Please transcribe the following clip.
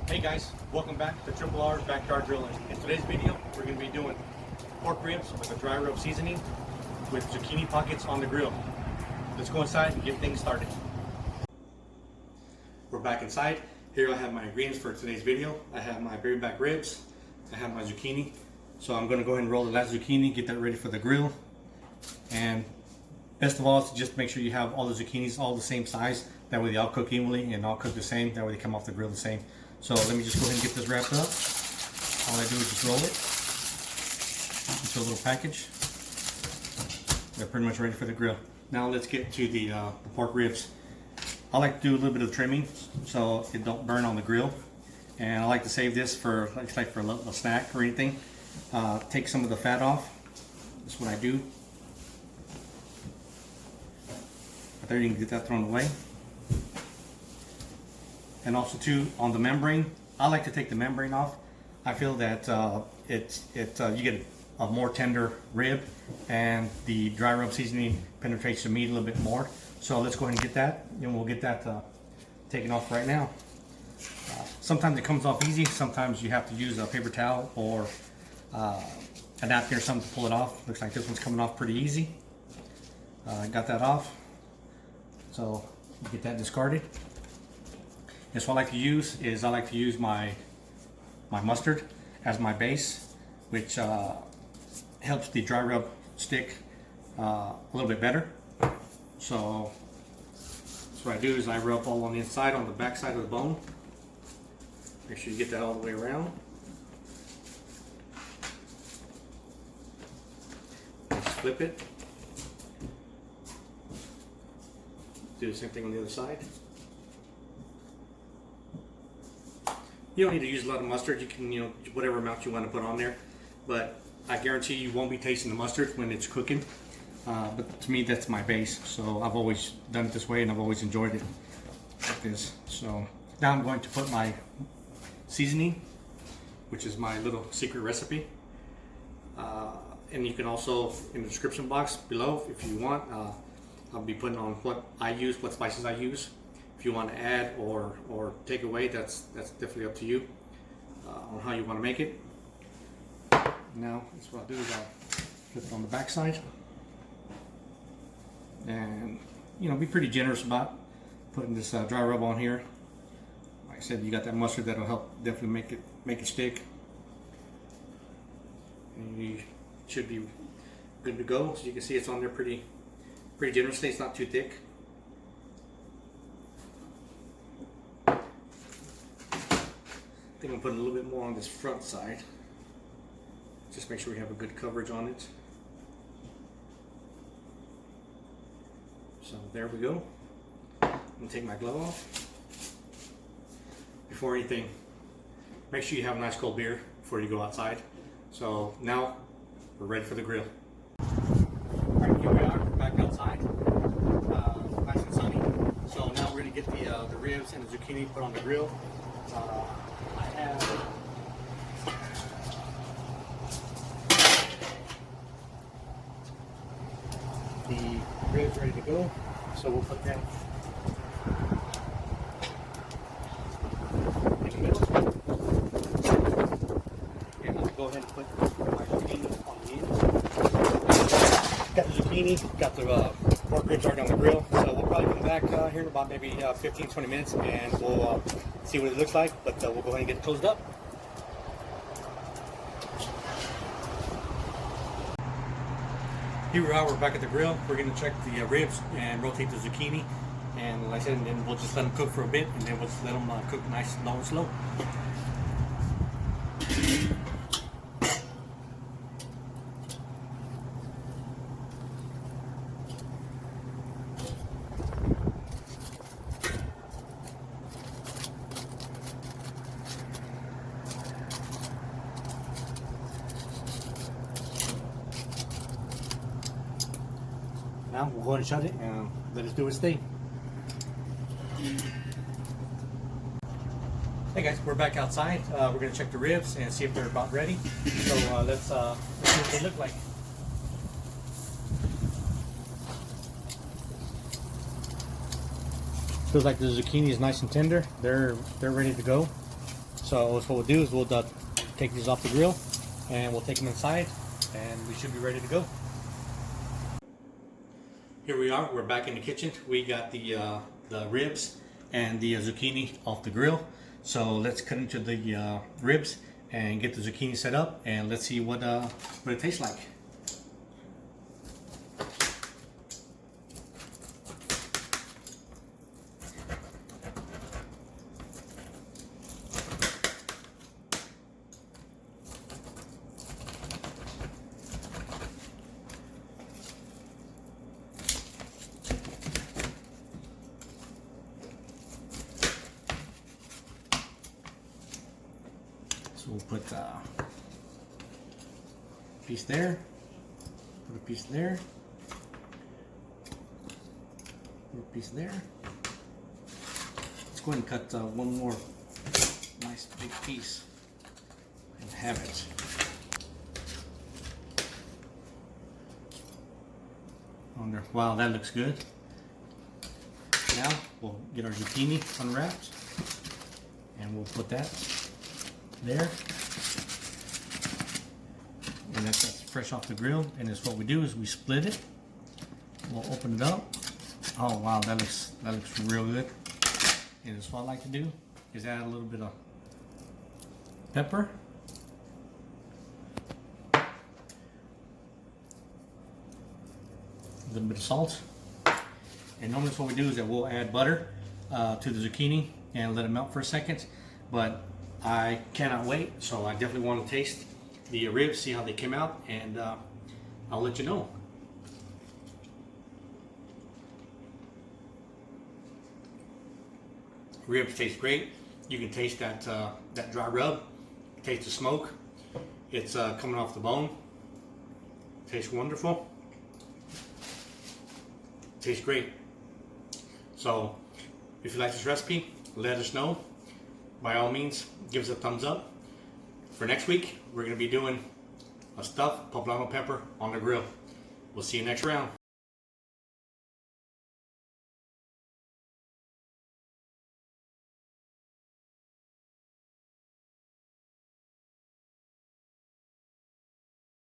Hey guys, welcome back to TripleRBackyardGrillin. In today's video, we're going to be doing pork ribs with a dry rub seasoning with zucchini pockets on the grill. Let's go inside and get things started. We're back inside. Here I have my ingredients for today's video. I have my baby back ribs, I have my zucchini. So I'm going to go ahead and roll the last zucchini, get that ready for the grill. And best of all is just make sure you have all the zucchinis all the same size. That way they all cook evenly and all cook the same. That way they come off the grill the same. So let me just go ahead and get this wrapped up. All I do is just roll it into a little package. They're pretty much ready for the grill. Now let's get to the pork ribs. I like to do a little bit of trimming so it don't burn on the grill. And I like to save this for like for a snack or anything. Take some of the fat off. That's what I do. But there you can get that thrown away. And also too, on the membrane, I like to take the membrane off. I feel that you get a more tender rib, and the dry rub seasoning penetrates the meat a little bit more. So let's go ahead and get that, and we'll get that taken off right now. Sometimes it comes off easy. Sometimes you have to use a paper towel or a napkin or something to pull it off. Looks like this one's coming off pretty easy. Got that off. So get that discarded. And so what I like to use is my mustard as my base, which helps the dry rub stick a little bit better. So what I do is I rub all on the inside, on the back side of the bone. Make sure you get that all the way around. Just flip it. Do the same thing on the other side. You don't need to use a lot of mustard. You can, whatever amount you want to put on there. But I guarantee you won't be tasting the mustard when it's cooking. But to me, that's my base. So I've always done it this way, and I've always enjoyed it like this. So now I'm going to put my seasoning, which is my little secret recipe. And you can also, in the description box below, if you want, I'll be putting on what I use, what spices I use. If you want to add or take away, that's definitely up to you on how you want to make it. Now, that's what I'll do is I'll flip it on the back side, and be pretty generous about putting this dry rub on here. Like I said, you got that mustard that'll help definitely make it stick, and you should be good to go. So you can see it's on there pretty generously. It's not too thick. I think I'm putting a little bit more on this front side. Just make sure we have a good coverage on it. So there we go. I'm gonna take my glove off. Before anything, make sure you have a nice cold beer before you go outside. So now we're ready for the grill. Alright, here we are, back outside. Nice and sunny. So now we're gonna get the ribs and the zucchini put on the grill. I have the ribs ready to go, so we'll put them in the middle. And I'll go ahead and put my zucchini on the end. Got the zucchini, got the pork ribs already on the grill, so we'll probably come back here in about maybe 15-20 minutes, and we'll see what it looks like, but we'll go ahead and get it closed up. Here we are, we're back at the grill. We're going to check the ribs and rotate the zucchini, and like I said, and then we'll just let them cook for a bit, and then we'll just let them cook nice, low and slow. Now we'll go ahead and shut it and let it do its thing. Hey guys, we're back outside. We're going to check the ribs and see if they're about ready. So let's see what they look like. Feels like the zucchini is nice and tender. They're ready to go. So what we'll do is we'll take these off the grill and we'll take them inside and we should be ready to go. Here we are, we're back in the kitchen. We got the ribs and the zucchini off the grill. So let's cut into the ribs and get the zucchini set up, and let's see what it tastes like. So we'll put a piece there, put a piece there, put a piece there. Let's go ahead and cut one more nice big piece and have it. On there. Wow, that looks good. Now we'll get our zucchini unwrapped and we'll put that there, and that's fresh off the grill. And it's what we do is we split it. We'll open it up. Oh wow, that looks real good. And it's what I like to do is add a little bit of pepper, a little bit of salt, and normally what we do is that we'll add butter to the zucchini and let it melt for a second. But I cannot wait, so I definitely want to taste the ribs, see how they came out, and I'll let you know. Ribs taste great. You can taste that dry rub, taste the smoke. It's coming off the bone. Tastes wonderful. Tastes great. So if you like this recipe, let us know. By all means, give us a thumbs up. For next week, we're going to be doing a stuffed poblano pepper on the grill. We'll see you next round.